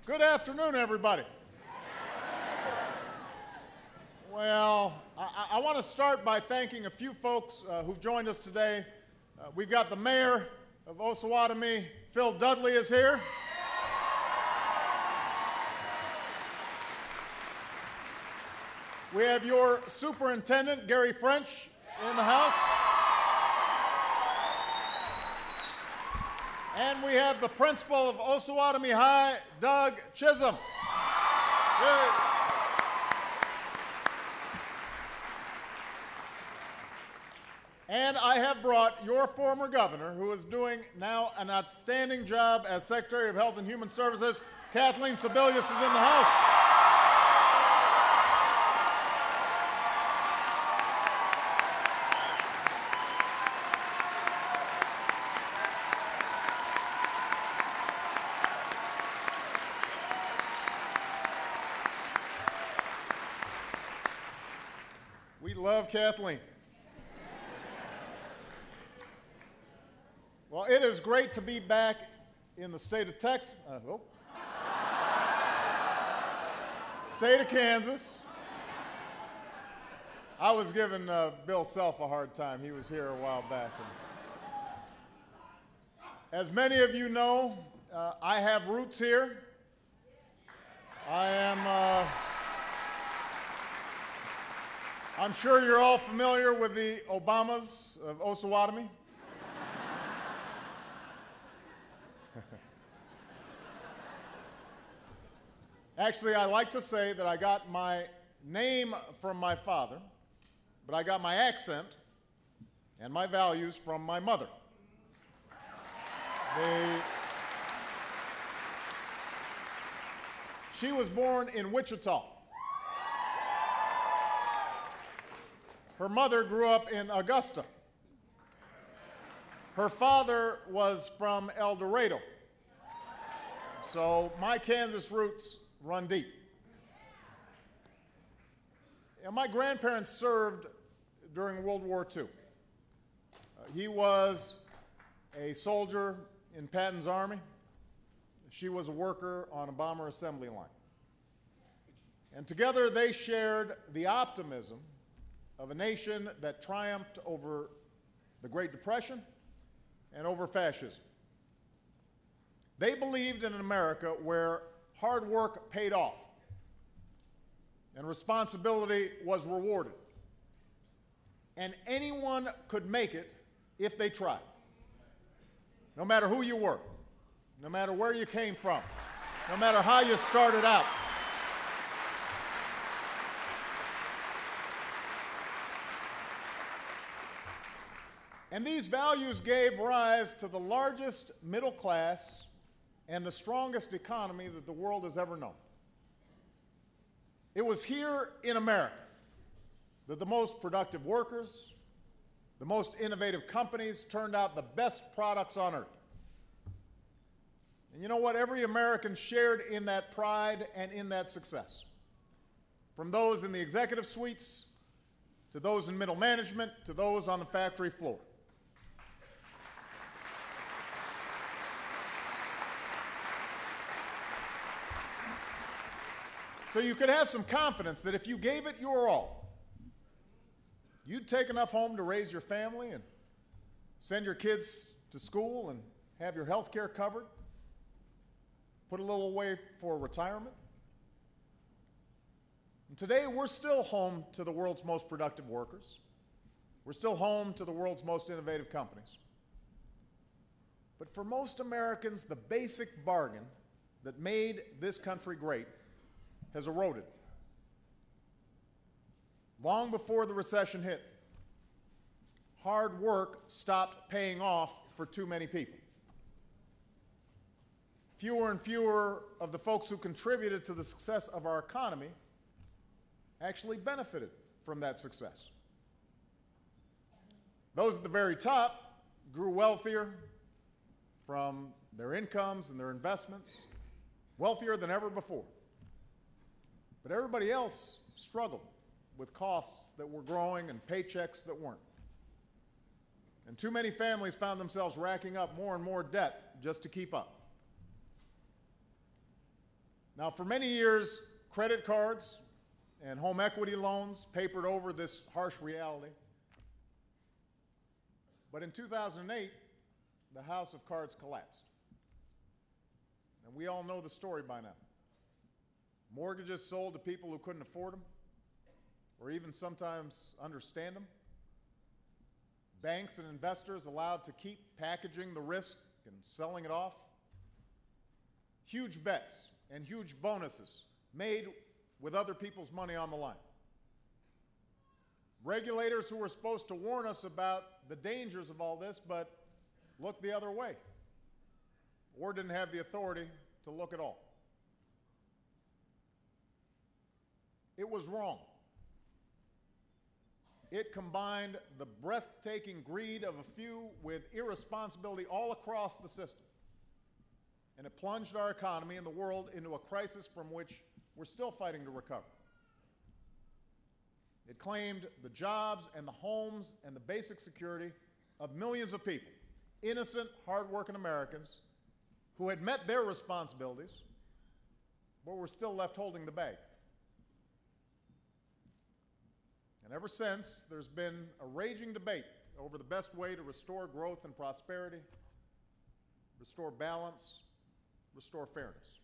Good afternoon, everybody. Well, I want to start by thanking a few folks who've joined us today. We've got the mayor of Osawatomie, Phil Dudley, is here. We have your superintendent, Gary French, in the house. And we have the principal of Osawatomie High, Doug Chisholm. Yay. And I have brought your former governor, who is doing now an outstanding job as Secretary of Health and Human Services. Kathleen Sebelius is in the house. We love Kathleen. Well, it is great to be back in the state of Texas. State of Kansas. I was giving Bill Self a hard time. He was here a while back. As many of you know, I have roots here. I'm sure you're all familiar with the Obamas of Osawatomie. Actually, I like to say that I got my name from my father, but I got my accent and my values from my mother. She was born in Wichita. Her mother grew up in Augusta. Her father was from El Dorado. So my Kansas roots run deep. My grandparents served during World War II. He was a soldier in Patton's army. She was a worker on a bomber assembly line. And together they shared the optimism of a nation that triumphed over the Great Depression and over fascism. They believed in an America where hard work paid off and responsibility was rewarded. And anyone could make it if they tried, no matter who you were, no matter where you came from, no matter how you started out. And these values gave rise to the largest middle class and the strongest economy that the world has ever known. It was here in America that the most productive workers, the most innovative companies turned out the best products on earth. And you know what? Every American shared in that pride and in that success. From those in the executive suites, to those in middle management, to those on the factory floor. So you could have some confidence that if you gave it your all, you'd take enough home to raise your family and send your kids to school and have your health care covered, put a little away for retirement. And today, we're still home to the world's most productive workers. We're still home to the world's most innovative companies. But for most Americans, the basic bargain that made this country great has eroded. Long before the recession hit, hard work stopped paying off for too many people. Fewer and fewer of the folks who contributed to the success of our economy actually benefited from that success. Those at the very top grew wealthier from their incomes and their investments, wealthier than ever before. But everybody else struggled with costs that were growing and paychecks that weren't. And too many families found themselves racking up more and more debt just to keep up. Now, for many years, credit cards and home equity loans papered over this harsh reality. But in 2008, the house of cards collapsed. And we all know the story by now. Mortgages sold to people who couldn't afford them, or even sometimes understand them. Banks and investors allowed to keep packaging the risk and selling it off. Huge bets and huge bonuses made with other people's money on the line. Regulators who were supposed to warn us about the dangers of all this, but looked the other way, or didn't have the authority to look at all. It was wrong. It combined the breathtaking greed of a few with irresponsibility all across the system. And it plunged our economy and the world into a crisis from which we're still fighting to recover. It claimed the jobs and the homes and the basic security of millions of people, innocent, hardworking Americans who had met their responsibilities, but were still left holding the bag. And ever since, there's been a raging debate over the best way to restore growth and prosperity, restore balance, restore fairness.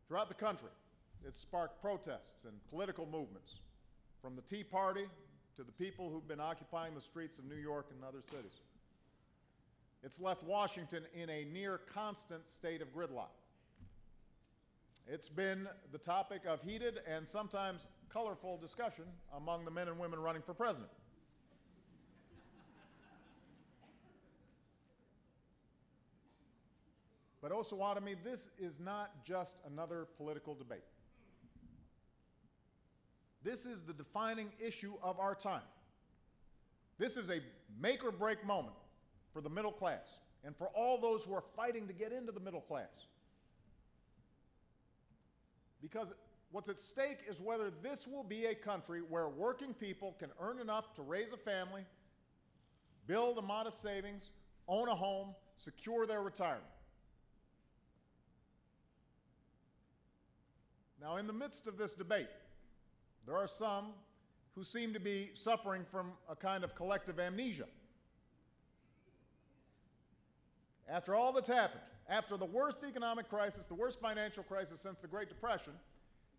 Throughout the country, it's sparked protests and political movements, from the Tea Party to the people who've been occupying the streets of New York and other cities. It's left Washington in a near constant state of gridlock. It's been the topic of heated and sometimes colorful discussion among the men and women running for president. But Osawatomie, this is not just another political debate. This is the defining issue of our time. This is a make or break moment for the middle class and for all those who are fighting to get into the middle class. Because what's at stake is whether this will be a country where working people can earn enough to raise a family, build a modest savings, own a home, secure their retirement. Now, in the midst of this debate, there are some who seem to be suffering from a kind of collective amnesia. After all that's happened, after the worst economic crisis, the worst financial crisis since the Great Depression,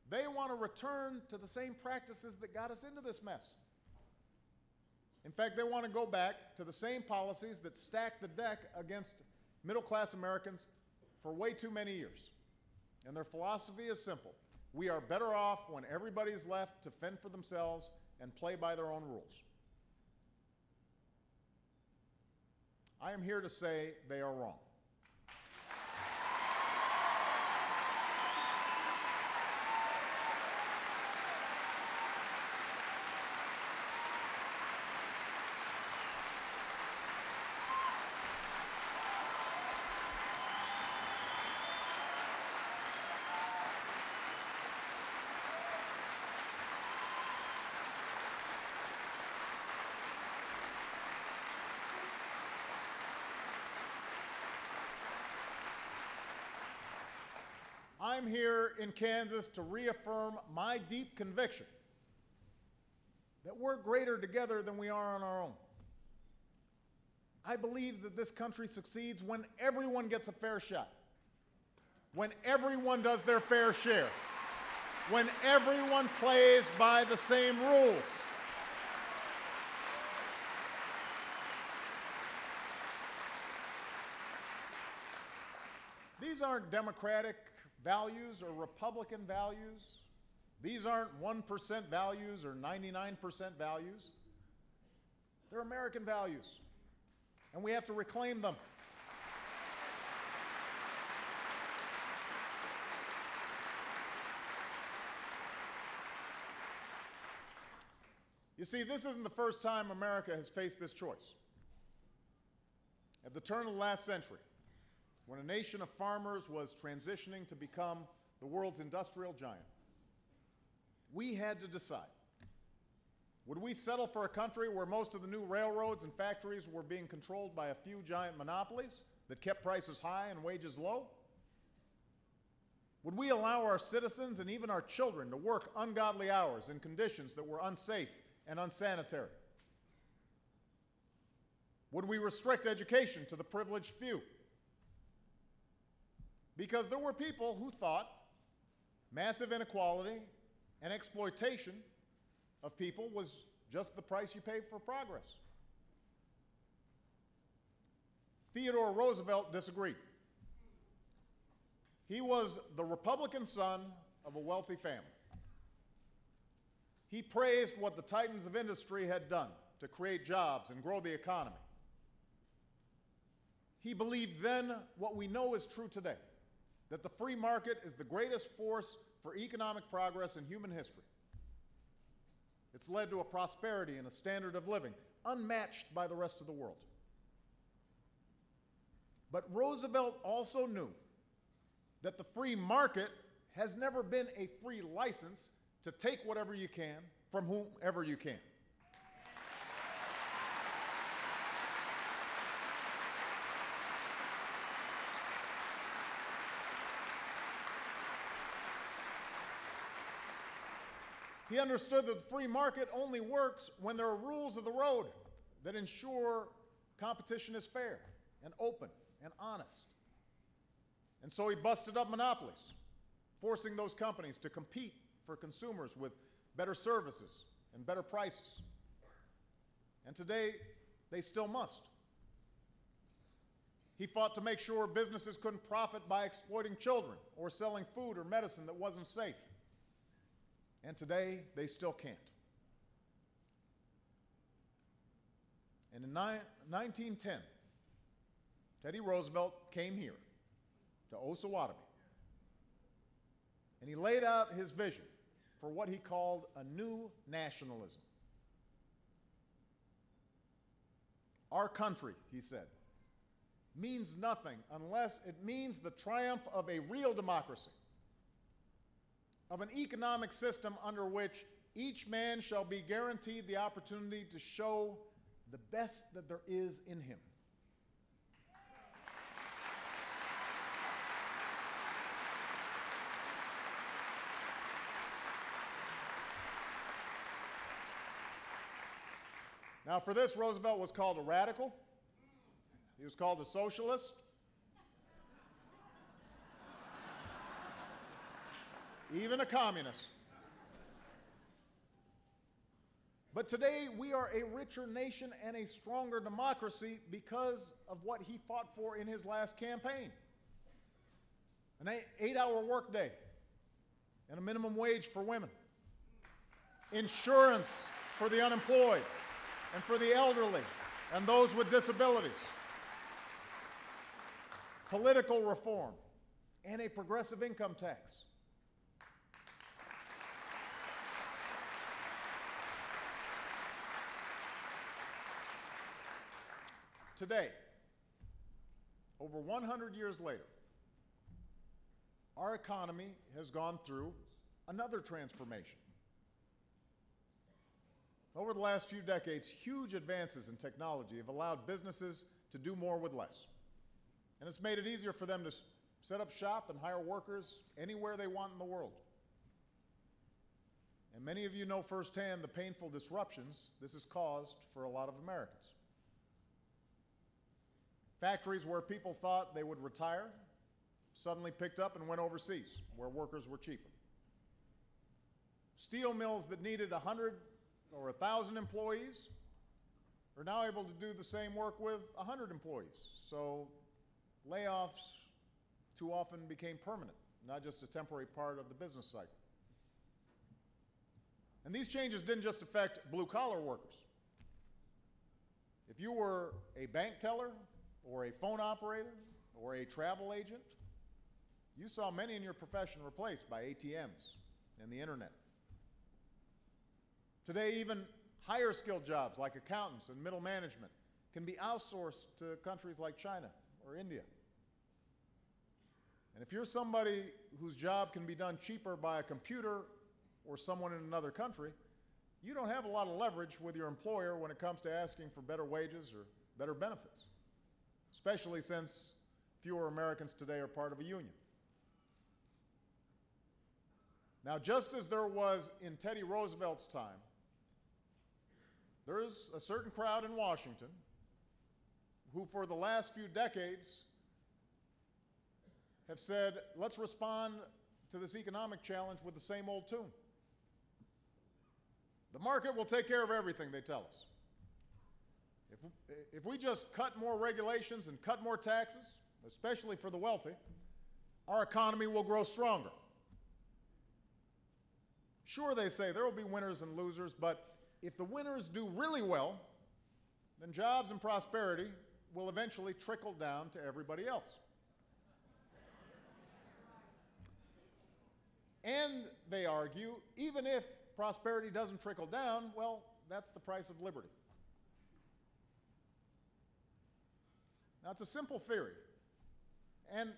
they want to return to the same practices that got us into this mess. In fact, they want to go back to the same policies that stacked the deck against middle-class Americans for way too many years. And their philosophy is simple. We are better off when everybody's left to fend for themselves and play by their own rules. I am here to say they are wrong. I'm here in Kansas to reaffirm my deep conviction that we're greater together than we are on our own. I believe that this country succeeds when everyone gets a fair shot, when everyone does their fair share, when everyone plays by the same rules. These aren't democratic values or Republican values. These aren't 1% values or 99% values. They're American values, and we have to reclaim them. You see, this isn't the first time America has faced this choice. At the turn of the last century, when a nation of farmers was transitioning to become the world's industrial giant, we had to decide. Would we settle for a country where most of the new railroads and factories were being controlled by a few giant monopolies that kept prices high and wages low? Would we allow our citizens and even our children to work ungodly hours in conditions that were unsafe and unsanitary? Would we restrict education to the privileged few? Because there were people who thought massive inequality and exploitation of people was just the price you pay for progress. Theodore Roosevelt disagreed. He was the Republican son of a wealthy family. He praised what the titans of industry had done to create jobs and grow the economy. He believed then what we know is true today, that the free market is the greatest force for economic progress in human history. It's led to a prosperity and a standard of living unmatched by the rest of the world. But Roosevelt also knew that the free market has never been a free license to take whatever you can from whomever you can. He understood that the free market only works when there are rules of the road that ensure competition is fair and open and honest. And so he busted up monopolies, forcing those companies to compete for consumers with better services and better prices. And today, they still must. He fought to make sure businesses couldn't profit by exploiting children or selling food or medicine that wasn't safe. And today, they still can't. And in 1910, Teddy Roosevelt came here to Osawatomie, and he laid out his vision for what he called a new nationalism. Our country, he said, means nothing unless it means the triumph of a real democracy, of an economic system under which each man shall be guaranteed the opportunity to show the best that there is in him. Now, for this, Roosevelt was called a radical. He was called a socialist. Even a communist. But today, we are a richer nation and a stronger democracy because of what he fought for in his last campaign. An 8-hour workday and a minimum wage for women. Insurance for the unemployed and for the elderly and those with disabilities. Political reform and a progressive income tax. Today, over 100 years later, our economy has gone through another transformation. Over the last few decades, huge advances in technology have allowed businesses to do more with less. And it's made it easier for them to set up shop and hire workers anywhere they want in the world. And many of you know firsthand the painful disruptions this has caused for a lot of Americans. Factories where people thought they would retire suddenly picked up and went overseas, where workers were cheaper. Steel mills that needed 100 or 1,000 employees are now able to do the same work with 100 employees. So layoffs too often became permanent, not just a temporary part of the business cycle. And these changes didn't just affect blue-collar workers. If you were a bank teller or a phone operator or a travel agent, you saw many in your profession replaced by ATMs and the internet. Today, even higher skilled jobs like accountants and middle management can be outsourced to countries like China or India. And if you're somebody whose job can be done cheaper by a computer or someone in another country, you don't have a lot of leverage with your employer when it comes to asking for better wages or better benefits, especially since fewer Americans today are part of a union. Now, just as there was in Teddy Roosevelt's time, there's a certain crowd in Washington who for the last few decades have said, let's respond to this economic challenge with the same old tune. The market will take care of everything, they tell us. If we just cut more regulations and cut more taxes, especially for the wealthy, our economy will grow stronger. Sure, they say there will be winners and losers, but if the winners do really well, then jobs and prosperity will eventually trickle down to everybody else. And they argue, even if prosperity doesn't trickle down, well, that's the price of liberty. Now, it's a simple theory, and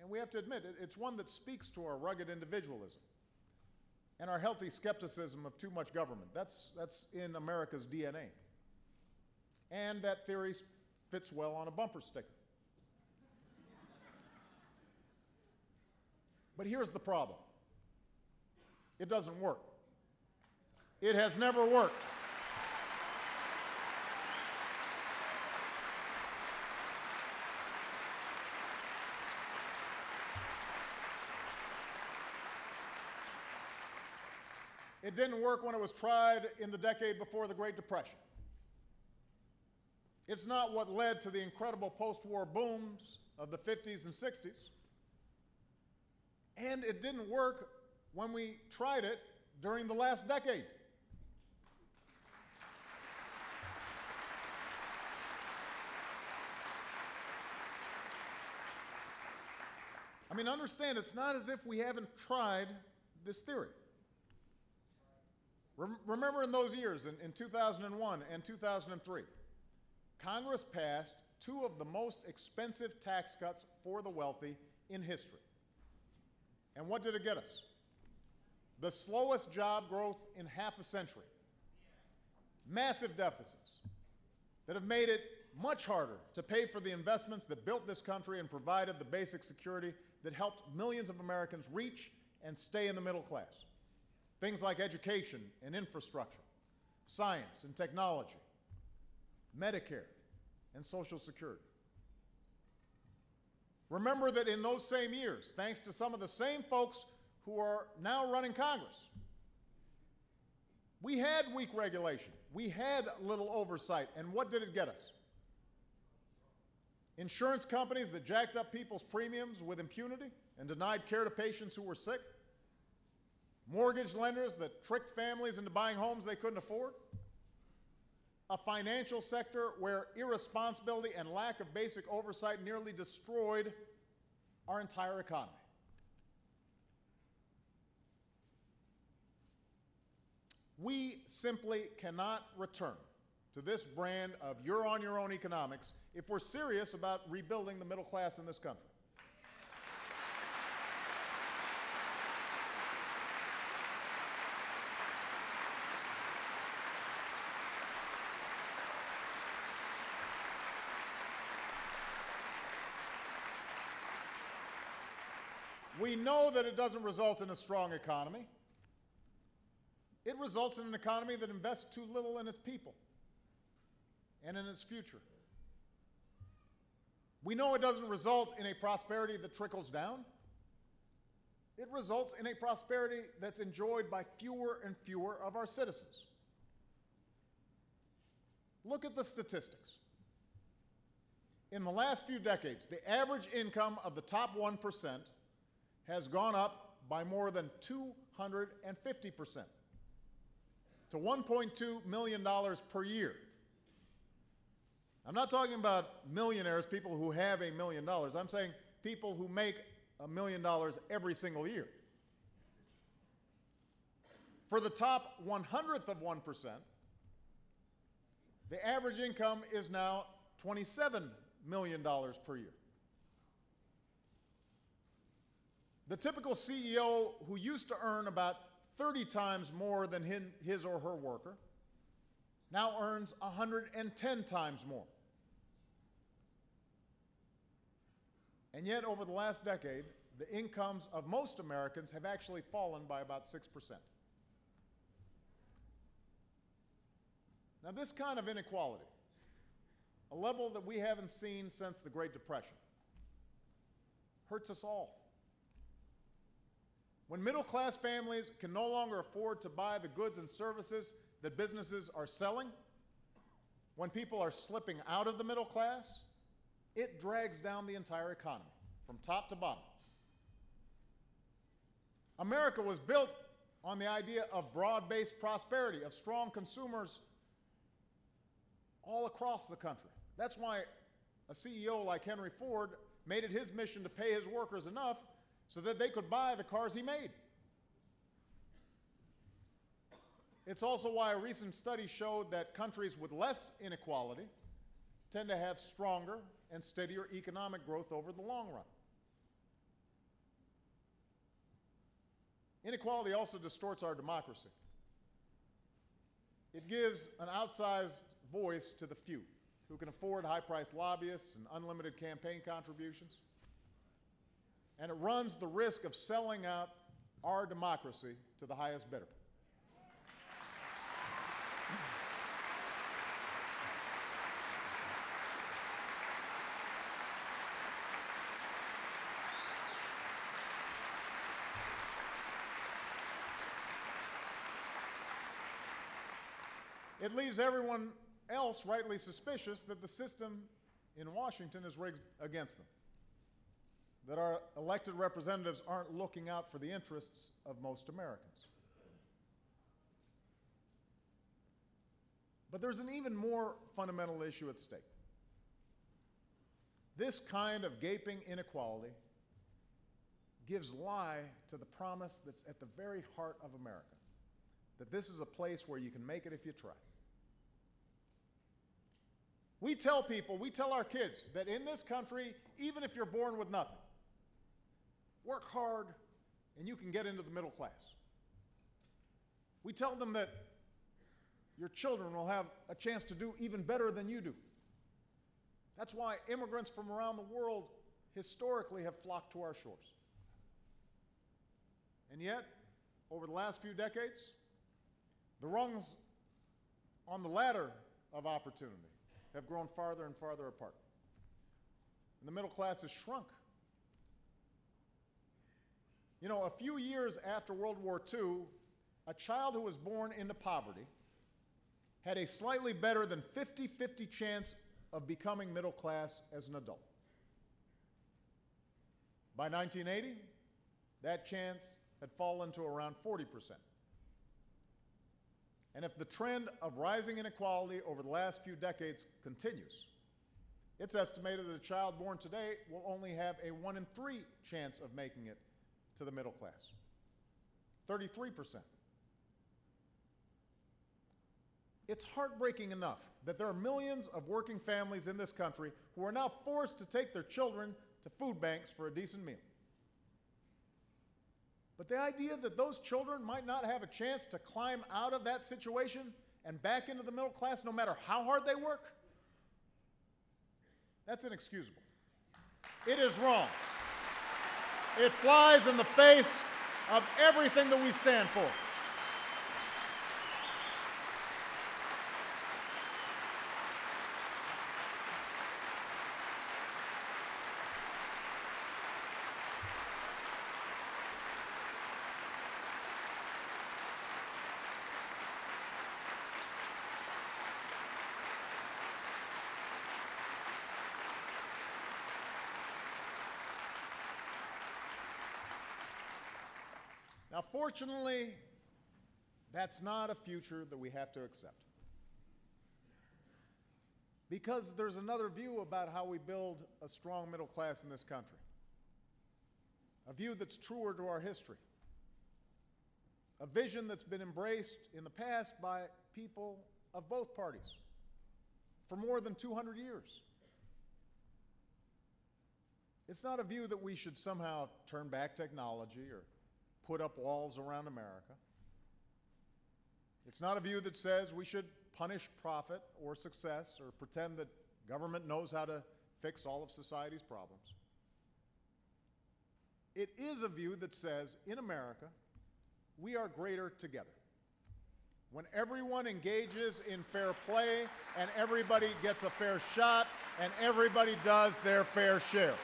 we have to admit, it's one that speaks to our rugged individualism and our healthy skepticism of too much government. That's in America's DNA. And that theory fits well on a bumper sticker. But here's the problem. It doesn't work. It has never worked. It didn't work when it was tried in the decade before the Great Depression. It's not what led to the incredible post-war booms of the 50s and 60s. And it didn't work when we tried it during the last decade. I mean, understand, it's not as if we haven't tried this theory. Remember in those years, in 2001 and 2003, Congress passed two of the most expensive tax cuts for the wealthy in history. And what did it get us? The slowest job growth in half a century. Massive deficits that have made it much harder to pay for the investments that built this country and provided the basic security that helped millions of Americans reach and stay in the middle class. Things like education and infrastructure, science and technology, Medicare and Social Security. Remember that in those same years, thanks to some of the same folks who are now running Congress, we had weak regulation, we had little oversight, and what did it get us? Insurance companies that jacked up people's premiums with impunity and denied care to patients who were sick. Mortgage lenders that tricked families into buying homes they couldn't afford. A financial sector where irresponsibility and lack of basic oversight nearly destroyed our entire economy. We simply cannot return to this brand of you're-on-your-own economics if we're serious about rebuilding the middle class in this country. We know that it doesn't result in a strong economy. It results in an economy that invests too little in its people and in its future. We know it doesn't result in a prosperity that trickles down. It results in a prosperity that's enjoyed by fewer and fewer of our citizens. Look at the statistics. In the last few decades, the average income of the top 1% has gone up by more than 250% to $1.2 million per year. I'm not talking about millionaires, people who have $1 million. I'm saying people who make $1 million every single year. For the top 100th of 1%, the average income is now $27 million per year. The typical CEO who used to earn about 30 times more than his or her worker now earns 110 times more. And yet, over the last decade, the incomes of most Americans have actually fallen by about 6%. Now, this kind of inequality, a level that we haven't seen since the Great Depression, hurts us all. When middle-class families can no longer afford to buy the goods and services that businesses are selling, when people are slipping out of the middle class, it drags down the entire economy, from top to bottom. America was built on the idea of broad-based prosperity, of strong consumers all across the country. That's why a CEO like Henry Ford made it his mission to pay his workers enough so that they could buy the cars he made. It's also why a recent study showed that countries with less inequality tend to have stronger and steadier economic growth over the long run. Inequality also distorts our democracy. It gives an outsized voice to the few who can afford high-priced lobbyists and unlimited campaign contributions. And it runs the risk of selling out our democracy to the highest bidder. It leaves everyone else rightly suspicious that the system in Washington is rigged against them, that our elected representatives aren't looking out for the interests of most Americans. But there's an even more fundamental issue at stake. This kind of gaping inequality gives lie to the promise that's at the very heart of America, that this is a place where you can make it if you try. We tell people, we tell our kids that in this country, even if you're born with nothing, work hard and you can get into the middle class. We tell them that your children will have a chance to do even better than you do. That's why immigrants from around the world historically have flocked to our shores. And yet, over the last few decades, the rungs on the ladder of opportunity have grown farther and farther apart. And the middle class has shrunk. You know, a few years after World War II, a child who was born into poverty had a slightly better than 50-50 chance of becoming middle class as an adult. By 1980, that chance had fallen to around 40%. And if the trend of rising inequality over the last few decades continues, it's estimated that a child born today will only have a 1 in 3 chance of making it to the middle class. 33%. It's heartbreaking enough that there are millions of working families in this country who are now forced to take their children to food banks for a decent meal. But the idea that those children might not have a chance to climb out of that situation and back into the middle class no matter how hard they work, that's inexcusable. It is wrong. It flies in the face of everything that we stand for. Now, fortunately, that's not a future that we have to accept. Because there's another view about how we build a strong middle class in this country. A view that's truer to our history. A vision that's been embraced in the past by people of both parties for more than 200 years. It's not a view that we should somehow turn back technology or put up walls around America. It's not a view that says we should punish profit or success or pretend that government knows how to fix all of society's problems. It is a view that says, in America, we are greater together. When everyone engages in fair play and everybody gets a fair shot and everybody does their fair share.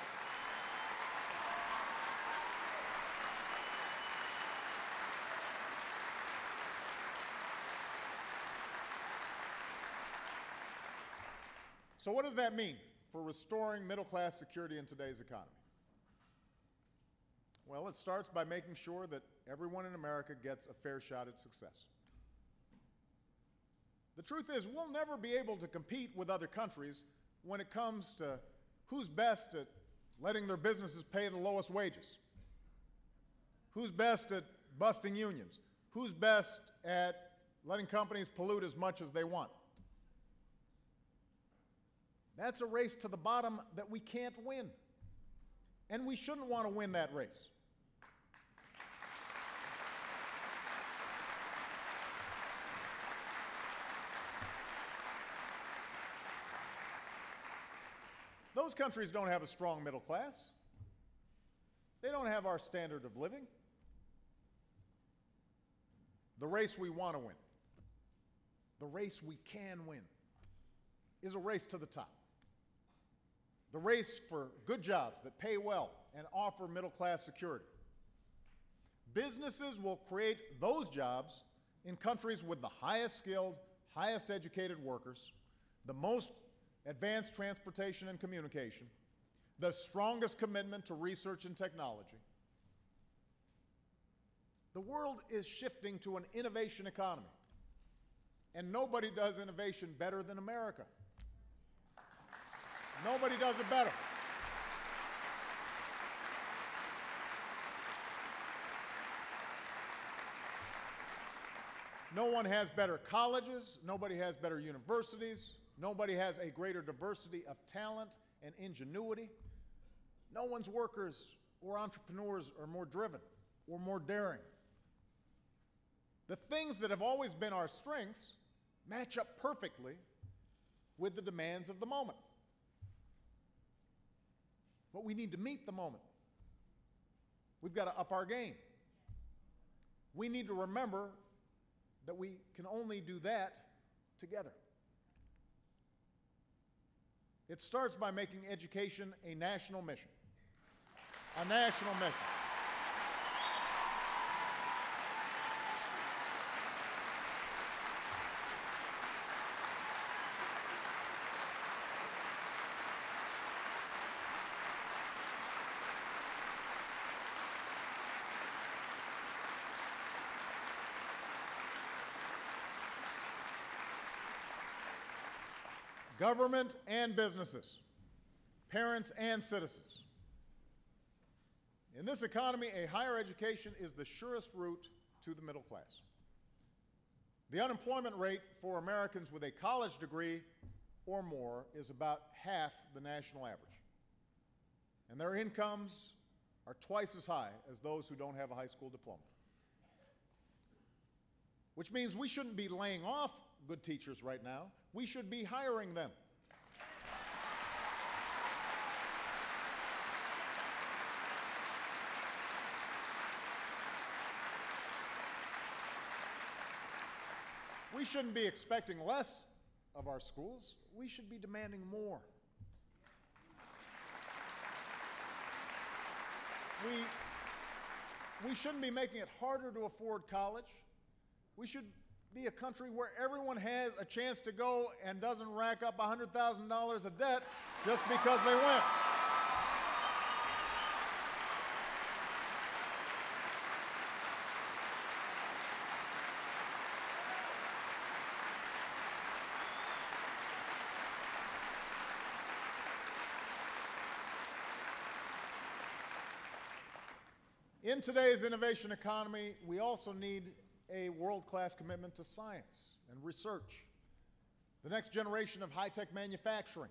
So what does that mean for restoring middle-class security in today's economy? Well, it starts by making sure that everyone in America gets a fair shot at success. The truth is, we'll never be able to compete with other countries when it comes to who's best at letting their businesses pay the lowest wages, who's best at busting unions, who's best at letting companies pollute as much as they want. That's a race to the bottom that we can't win, and we shouldn't want to win that race. Those countries don't have a strong middle class. They don't have our standard of living. The race we want to win, the race we can win, is a race to the top. The race for good jobs that pay well and offer middle-class security. Businesses will create those jobs in countries with the highest skilled, highest educated workers, the most advanced transportation and communication, the strongest commitment to research and technology. The world is shifting to an innovation economy, and nobody does innovation better than America. Nobody does it better. No one has better colleges, nobody has better universities, nobody has a greater diversity of talent and ingenuity. No one's workers or entrepreneurs are more driven or more daring. The things that have always been our strengths match up perfectly with the demands of the moment. But we need to meet the moment. We've got to up our game. We need to remember that we can only do that together. It starts by making education a national mission. A national mission. Government and businesses, parents and citizens. In this economy, a higher education is the surest route to the middle class. The unemployment rate for Americans with a college degree or more is about half the national average. And their incomes are twice as high as those who don't have a high school diploma. Which means we shouldn't be laying off good teachers right now. We should be hiring them. We shouldn't be expecting less of our schools. We should be demanding more. We shouldn't be making it harder to afford college. We should be a country where everyone has a chance to go and doesn't rack up $100,000 of debt just because they went. In today's innovation economy, we also need a world-class commitment to science and research, the next generation of high-tech manufacturing.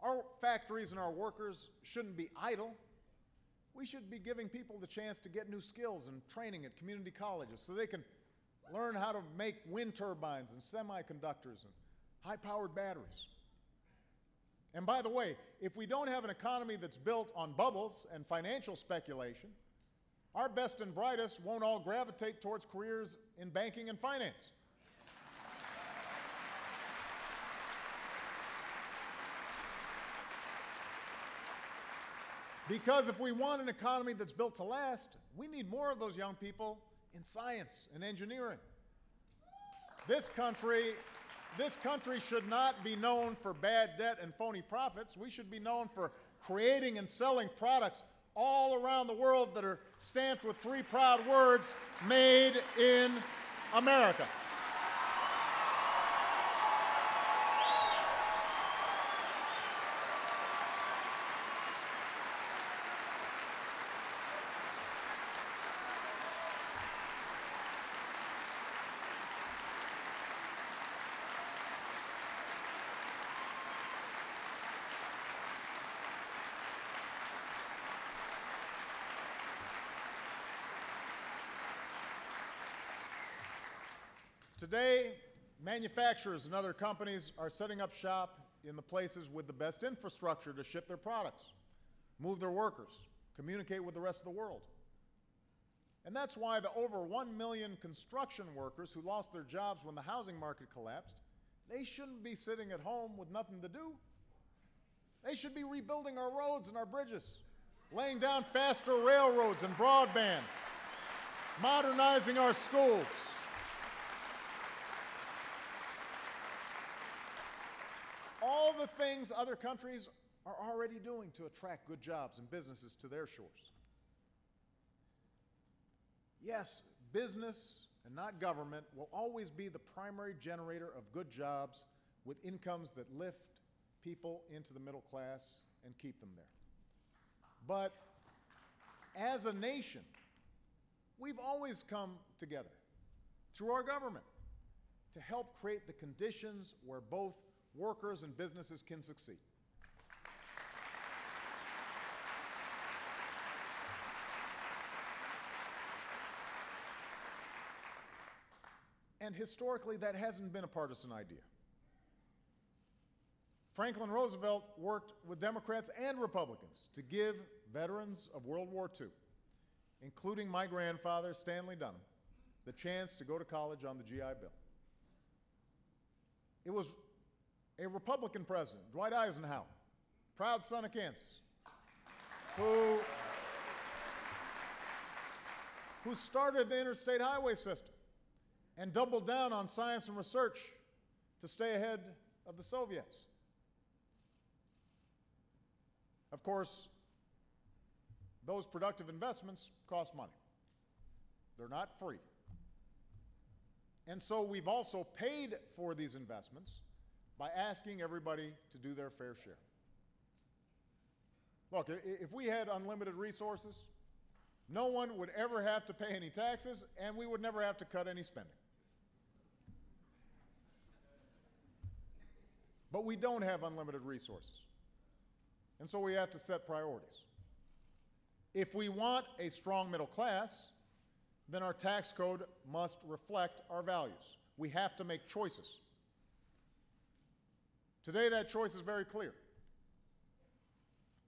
Our factories and our workers shouldn't be idle. We should be giving people the chance to get new skills and training at community colleges so they can learn how to make wind turbines and semiconductors and high-powered batteries. And by the way, if we don't have an economy that's built on bubbles and financial speculation, our best and brightest won't all gravitate towards careers in banking and finance. Because if we want an economy that's built to last, we need more of those young people in science and engineering. This country should not be known for bad debt and phony profits. We should be known for creating and selling products all around the world that are stamped with three proud words, made in America. Today, manufacturers and other companies are setting up shop in the places with the best infrastructure to ship their products, move their workers, communicate with the rest of the world. And that's why the over 1 million construction workers who lost their jobs when the housing market collapsed, they shouldn't be sitting at home with nothing to do. They should be rebuilding our roads and our bridges, laying down faster railroads and broadband, modernizing our schools. All the things other countries are already doing to attract good jobs and businesses to their shores. Yes, business and not government will always be the primary generator of good jobs with incomes that lift people into the middle class and keep them there. But as a nation, we've always come together through our government to help create the conditions where both workers and businesses can succeed. And historically, that hasn't been a partisan idea. Franklin Roosevelt worked with Democrats and Republicans to give veterans of World War II, including my grandfather, Stanley Dunham, the chance to go to college on the GI Bill. It was a Republican president, Dwight Eisenhower, proud son of Kansas, who started the interstate highway system and doubled down on science and research to stay ahead of the Soviets. Of course, those productive investments cost money. They're not free. And so we've also paid for these investments by asking everybody to do their fair share. Look, if we had unlimited resources, no one would ever have to pay any taxes, and we would never have to cut any spending. But we don't have unlimited resources, and so we have to set priorities. If we want a strong middle class, then our tax code must reflect our values. We have to make choices. Today, that choice is very clear.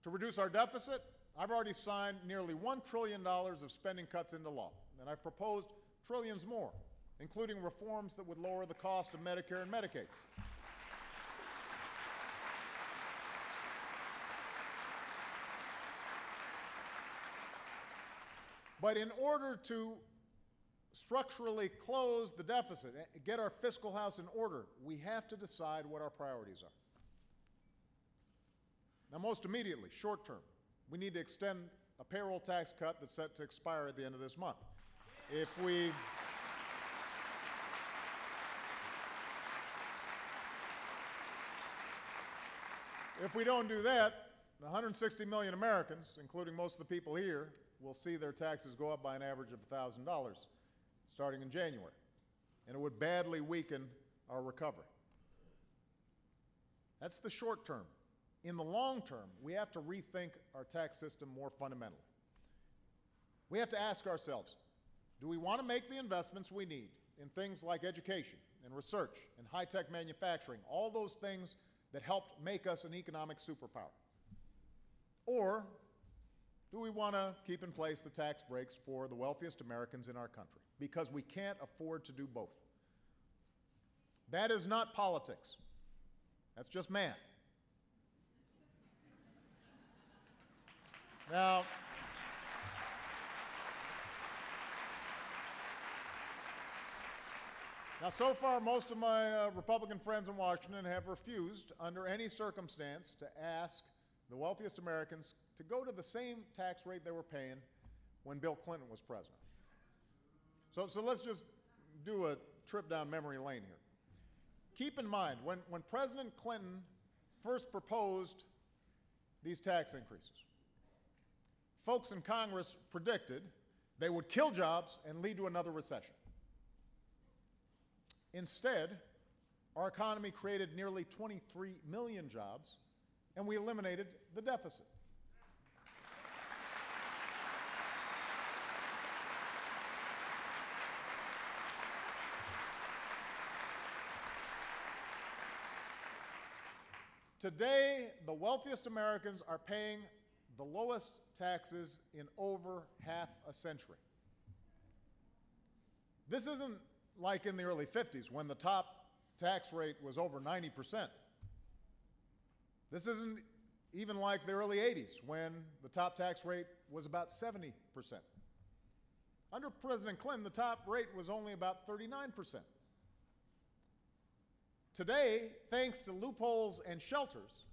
To reduce our deficit, I've already signed nearly $1 trillion of spending cuts into law, and I've proposed trillions more, including reforms that would lower the cost of Medicare and Medicaid. But in order to structurally close the deficit, get our fiscal house in order, we have to decide what our priorities are. Now, most immediately, short term, we need to extend a payroll tax cut that's set to expire at the end of this month. If we don't do that, the 160 million Americans, including most of the people here, will see their taxes go up by an average of $1,000 starting in January, and it would badly weaken our recovery. That's the short term. In the long term, we have to rethink our tax system more fundamentally. We have to ask ourselves, do we want to make the investments we need in things like education and research and high-tech manufacturing, all those things that helped make us an economic superpower? Or do we want to keep in place the tax breaks for the wealthiest Americans in our country? Because we can't afford to do both. That is not politics. That's just math. Now, so far, most of my Republican friends in Washington have refused, under any circumstance, to ask the wealthiest Americans to go to the same tax rate they were paying when Bill Clinton was president. So let's just do a trip down memory lane here. Keep in mind, when President Clinton first proposed these tax increases, folks in Congress predicted they would kill jobs and lead to another recession. Instead, our economy created nearly 23 million jobs, and we eliminated the deficit. Today, the wealthiest Americans are paying the lowest taxes in over half a century. This isn't like in the early 50s when the top tax rate was over 90%. This isn't even like the early 80s when the top tax rate was about 70%. Under President Clinton, the top rate was only about 39%. Today, thanks to loopholes and shelters,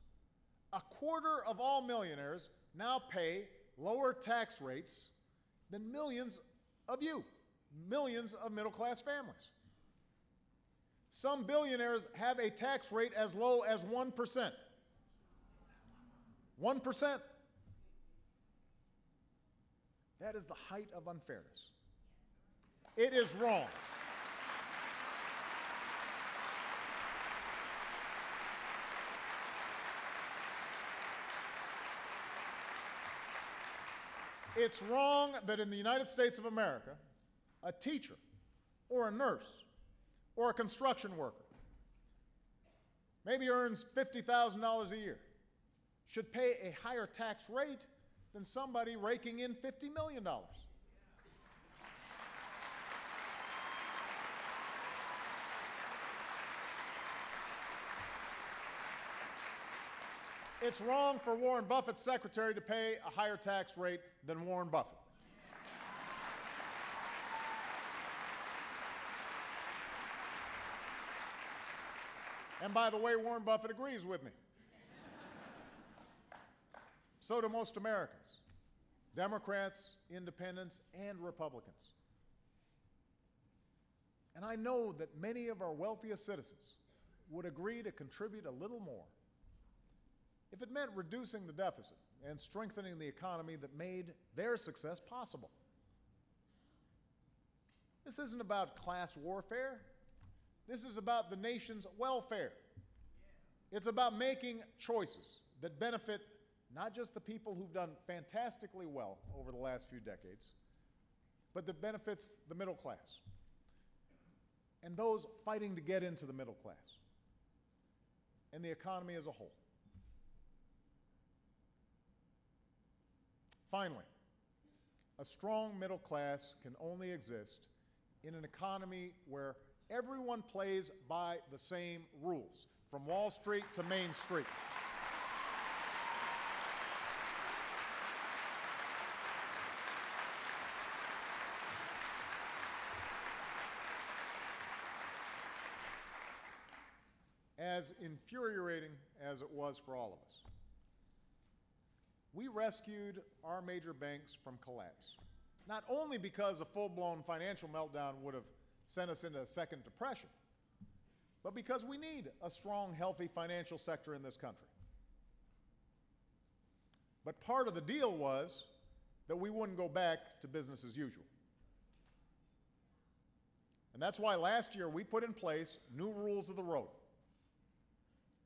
a quarter of all millionaires now pay lower tax rates than millions of you, millions of middle-class families. Some billionaires have a tax rate as low as 1%. 1%. That is the height of unfairness. It is wrong. It's wrong that in the United States of America, a teacher or a nurse or a construction worker, maybe earns $50,000 a year, should pay a higher tax rate than somebody raking in $50 million. It's wrong for Warren Buffett's secretary to pay a higher tax rate than Warren Buffett. And by the way, Warren Buffett agrees with me. So do most Americans, Democrats, independents, and Republicans. And I know that many of our wealthiest citizens would agree to contribute a little more if it meant reducing the deficit and strengthening the economy that made their success possible. This isn't about class warfare. This is about the nation's welfare. It's about making choices that benefit not just the people who've done fantastically well over the last few decades, but that benefits the middle class and those fighting to get into the middle class and the economy as a whole. Finally, a strong middle class can only exist in an economy where everyone plays by the same rules, from Wall Street to Main Street. As infuriating as it was for all of us, we rescued our major banks from collapse, not only because a full-blown financial meltdown would have sent us into a second depression, but because we need a strong, healthy financial sector in this country. But part of the deal was that we wouldn't go back to business as usual. And that's why last year we put in place new rules of the road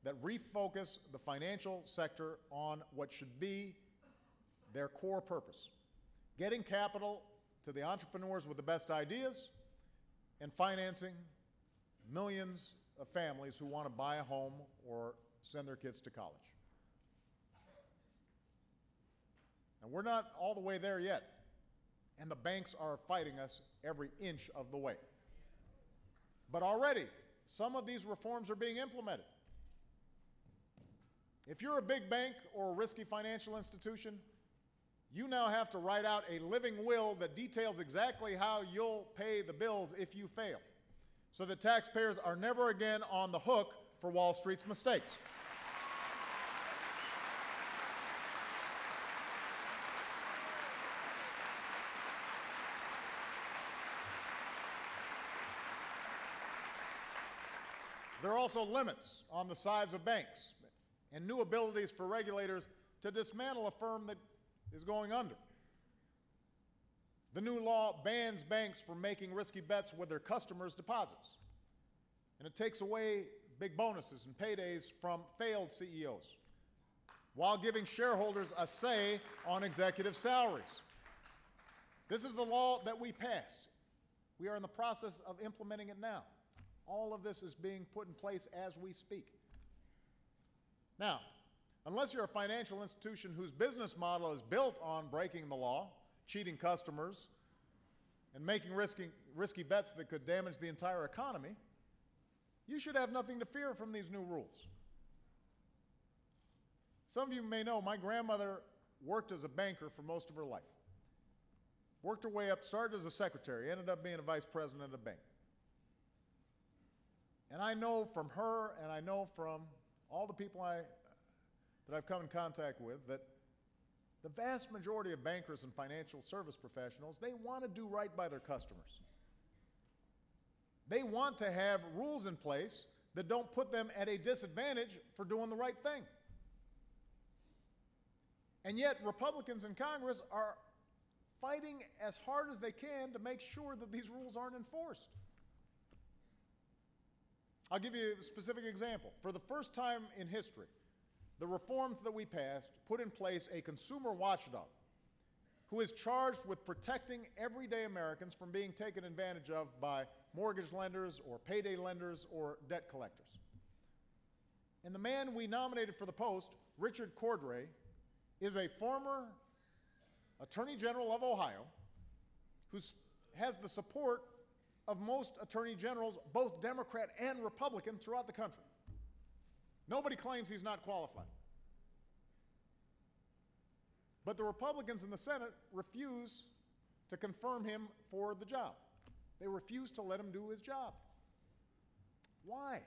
that refocus the financial sector on what should be their core purpose: getting capital to the entrepreneurs with the best ideas and financing millions of families who want to buy a home or send their kids to college. And we're not all the way there yet, and the banks are fighting us every inch of the way. But already, some of these reforms are being implemented. If you're a big bank or a risky financial institution, you now have to write out a living will that details exactly how you'll pay the bills if you fail, so that taxpayers are never again on the hook for Wall Street's mistakes. There are also limits on the size of banks and new abilities for regulators to dismantle a firm that is going under. The new law bans banks from making risky bets with their customers' deposits, and it takes away big bonuses and paydays from failed CEOs, while giving shareholders a say on executive salaries. This is the law that we passed. We are in the process of implementing it now. All of this is being put in place as we speak. Now, unless you're a financial institution whose business model is built on breaking the law, cheating customers, and making risky bets that could damage the entire economy, you should have nothing to fear from these new rules. Some of you may know my grandmother worked as a banker for most of her life. Worked her way up, started as a secretary, ended up being a vice president of a bank. And I know from her, and I know from all the people that I've come in contact with, that the vast majority of bankers and financial service professionals, they want to do right by their customers. They want to have rules in place that don't put them at a disadvantage for doing the right thing. And yet, Republicans in Congress are fighting as hard as they can to make sure that these rules aren't enforced. I'll give you a specific example. For the first time in history, the reforms that we passed put in place a consumer watchdog who is charged with protecting everyday Americans from being taken advantage of by mortgage lenders or payday lenders or debt collectors. And the man we nominated for the post, Richard Cordray, is a former Attorney General of Ohio who has the support of most attorney generals, both Democrat and Republican, throughout the country. Nobody claims he's not qualified. But the Republicans in the Senate refuse to confirm him for the job. They refuse to let him do his job. Why?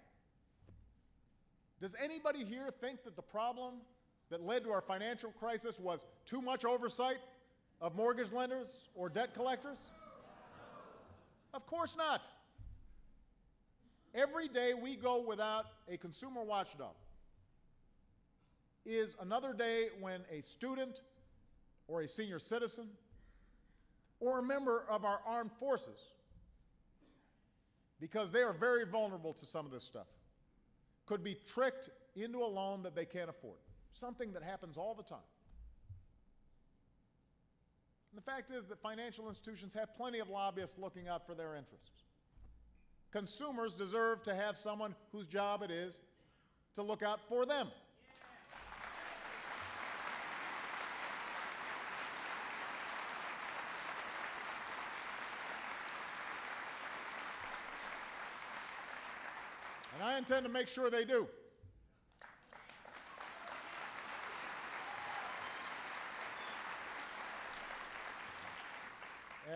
Does anybody here think that the problem that led to our financial crisis was too much oversight of mortgage lenders or debt collectors? Of course not. Every day we go without a consumer watchdog is another day when a student or a senior citizen or a member of our armed forces, because they are very vulnerable to some of this stuff, could be tricked into a loan that they can't afford, something that happens all the time. And the fact is that financial institutions have plenty of lobbyists looking out for their interests. Consumers deserve to have someone whose job it is to look out for them. And I intend to make sure they do.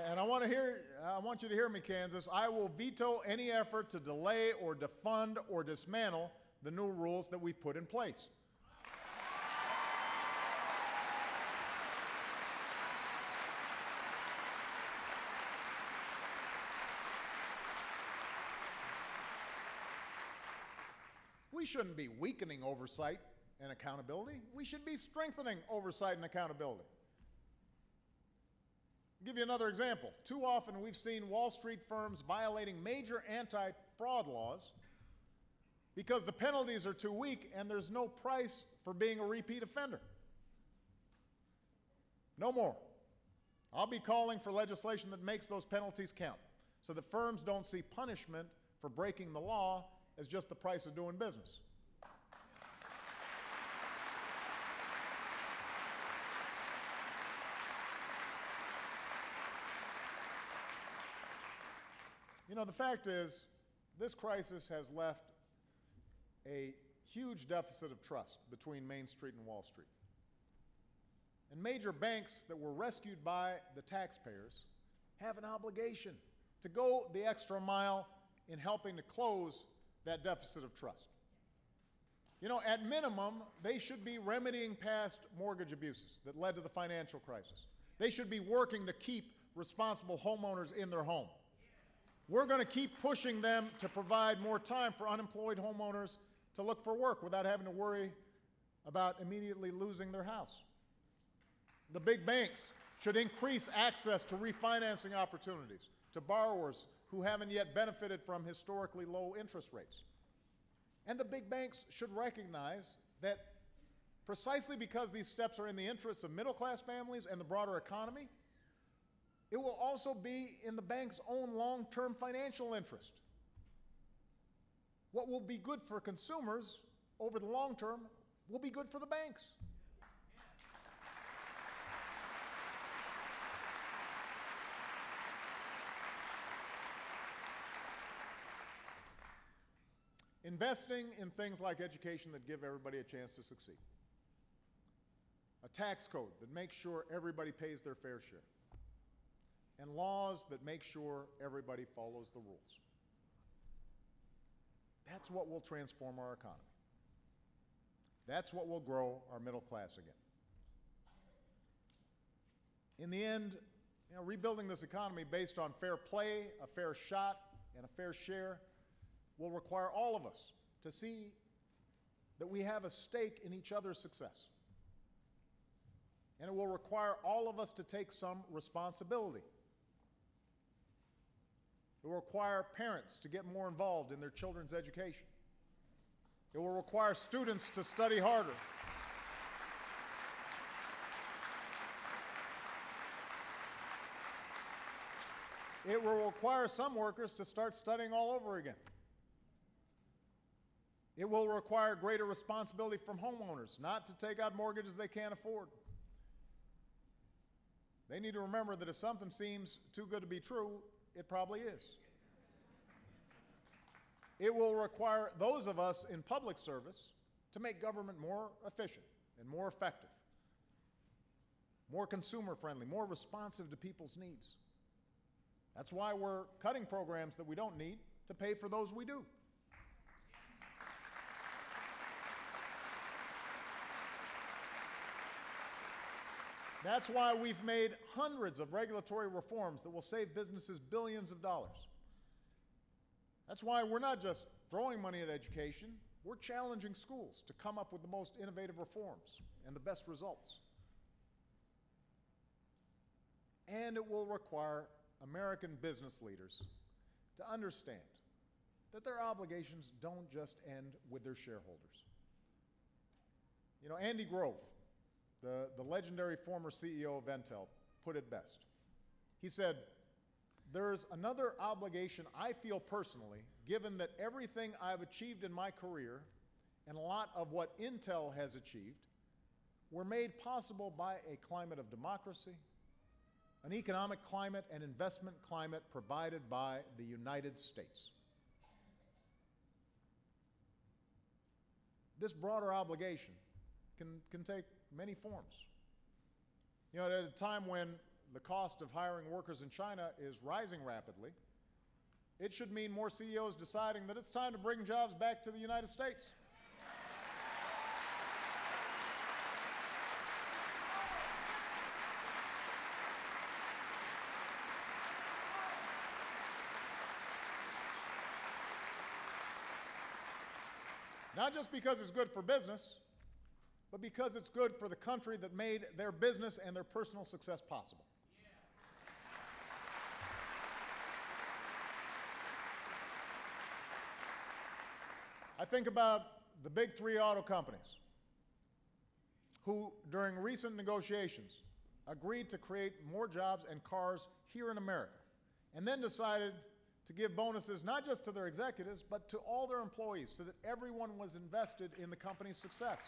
And I want you to hear me, Kansas. I will veto any effort to delay or defund or dismantle the new rules that we've put in place. We shouldn't be weakening oversight and accountability. We should be strengthening oversight and accountability. I'll give you another example. Too often we've seen Wall Street firms violating major anti-fraud laws because the penalties are too weak and there's no price for being a repeat offender. No more. I'll be calling for legislation that makes those penalties count so that firms don't see punishment for breaking the law as just the price of doing business. You know, the fact is, this crisis has left a huge deficit of trust between Main Street and Wall Street. And major banks that were rescued by the taxpayers have an obligation to go the extra mile in helping to close that deficit of trust. You know, at minimum, they should be remedying past mortgage abuses that led to the financial crisis. They should be working to keep responsible homeowners in their home. We're going to keep pushing them to provide more time for unemployed homeowners to look for work without having to worry about immediately losing their house. The big banks should increase access to refinancing opportunities to borrowers who haven't yet benefited from historically low interest rates. And the big banks should recognize that precisely because these steps are in the interests of middle-class families and the broader economy, it will also be in the bank's own long-term financial interest. What will be good for consumers over the long term will be good for the banks. Investing in things like education that give everybody a chance to succeed. A tax code that makes sure everybody pays their fair share. And laws that make sure everybody follows the rules. That's what will transform our economy. That's what will grow our middle class again. In the end, you know, rebuilding this economy based on fair play, a fair shot, and a fair share will require all of us to see that we have a stake in each other's success. And it will require all of us to take some responsibility. It will require parents to get more involved in their children's education. It will require students to study harder. It will require some workers to start studying all over again. It will require greater responsibility from homeowners, not to take out mortgages they can't afford. They need to remember that if something seems too good to be true, it probably is. It will require those of us in public service to make government more efficient and more effective, more consumer-friendly, more responsive to people's needs. That's why we're cutting programs that we don't need to pay for those we do. That's why we've made hundreds of regulatory reforms that will save businesses billions of dollars. That's why we're not just throwing money at education, we're challenging schools to come up with the most innovative reforms and the best results. And it will require American business leaders to understand that their obligations don't just end with their shareholders. You know, Andy Grove, the legendary former CEO of Intel, put it best. He said, "There's another obligation I feel personally, given that everything I've achieved in my career and a lot of what Intel has achieved were made possible by a climate of democracy, an economic climate and investment climate provided by the United States." This broader obligation can take many forms. You know, at a time when the cost of hiring workers in China is rising rapidly, it should mean more CEOs deciding that it's time to bring jobs back to the United States. Not just because it's good for business, but because it's good for the country that made their business and their personal success possible. I think about the big three auto companies who, during recent negotiations, agreed to create more jobs and cars here in America, and then decided to give bonuses not just to their executives, but to all their employees so that everyone was invested in the company's success.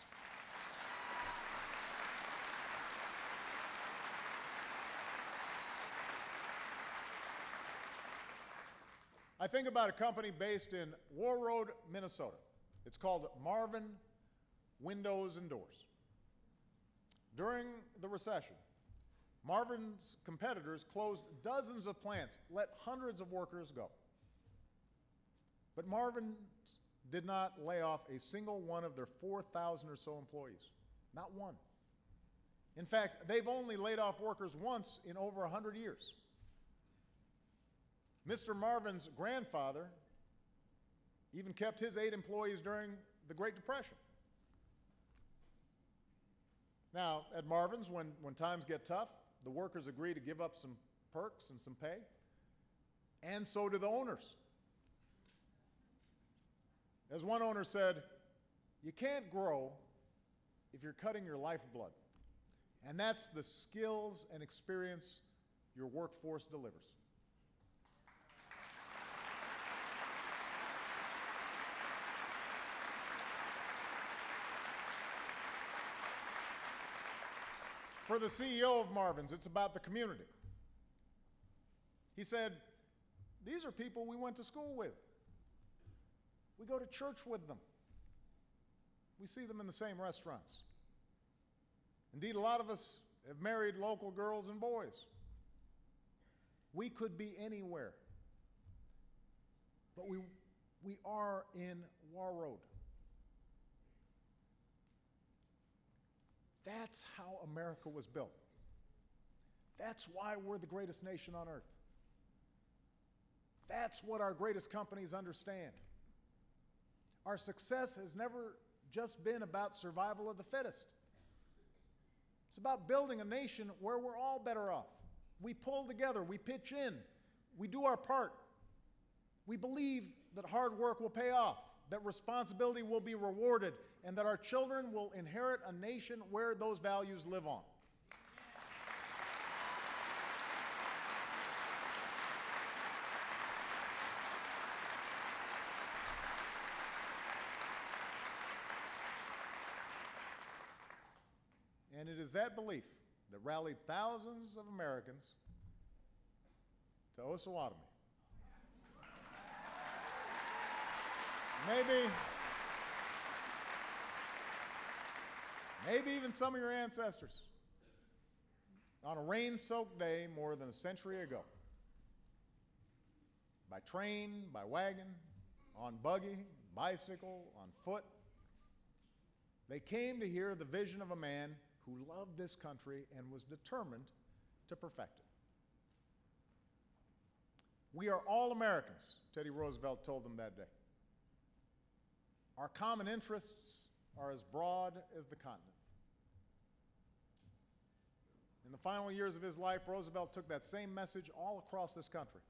I think about a company based in War Road, Minnesota. It's called Marvin Windows and Doors. During the recession, Marvin's competitors closed dozens of plants, let hundreds of workers go. But Marvin did not lay off a single one of their 4,000 or so employees. Not one. In fact, they've only laid off workers once in over 100 years. Mr. Marvin's grandfather even kept his 8 employees during the Great Depression. Now, at Marvin's, when times get tough, the workers agree to give up some perks and some pay, and so do the owners. As one owner said, you can't grow if you're cutting your lifeblood. And that's the skills and experience your workforce delivers. For the CEO of Marvin's, it's about the community. He said, these are people we went to school with. We go to church with them. We see them in the same restaurants. Indeed, a lot of us have married local girls and boys. We could be anywhere. But we are in War Road. That's how America was built. That's why we're the greatest nation on earth. That's what our greatest companies understand. Our success has never just been about survival of the fittest. It's about building a nation where we're all better off. We pull together, we pitch in, we do our part. We believe that hard work will pay off, that responsibility will be rewarded, and that our children will inherit a nation where those values live on. And it is that belief that rallied thousands of Americans to Osawatomie. Maybe even some of your ancestors on a rain-soaked day more than a century ago. By train, by wagon, on buggy, bicycle, on foot. They came to hear the vision of a man who loved this country and was determined to perfect it. We are all Americans, Teddy Roosevelt told them that day. Our common interests are as broad as the continent. In the final years of his life, Roosevelt took that same message all across this country,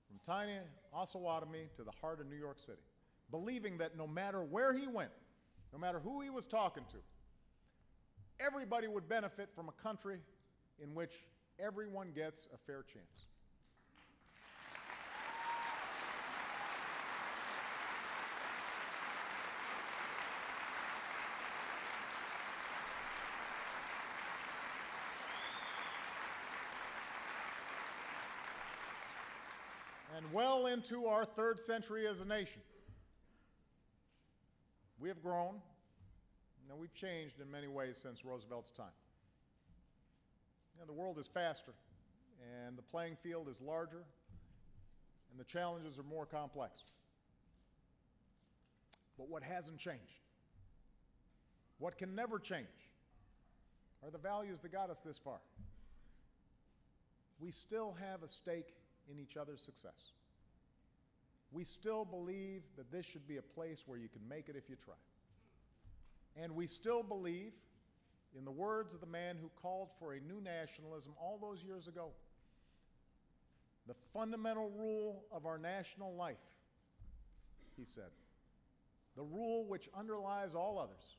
from tiny Osawatomie to the heart of New York City, believing that no matter where he went, no matter who he was talking to, everybody would benefit from a country in which everyone gets a fair chance. And well into our 3rd century as a nation, we have grown. Now, we've changed in many ways since Roosevelt's time. The world is faster, and the playing field is larger, and the challenges are more complex. But what hasn't changed, what can never change, are the values that got us this far. We still have a stake in each other's success. We still believe that this should be a place where you can make it if you try. And we still believe, in the words of the man who called for a new nationalism all those years ago, the fundamental rule of our national life, he said, the rule which underlies all others,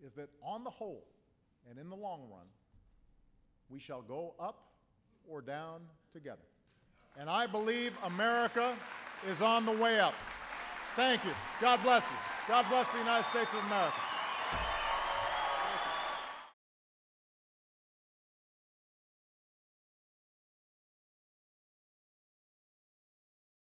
is that on the whole and in the long run, we shall go up or down together. And I believe America is on the way up. Thank you. God bless you. God bless the United States of America.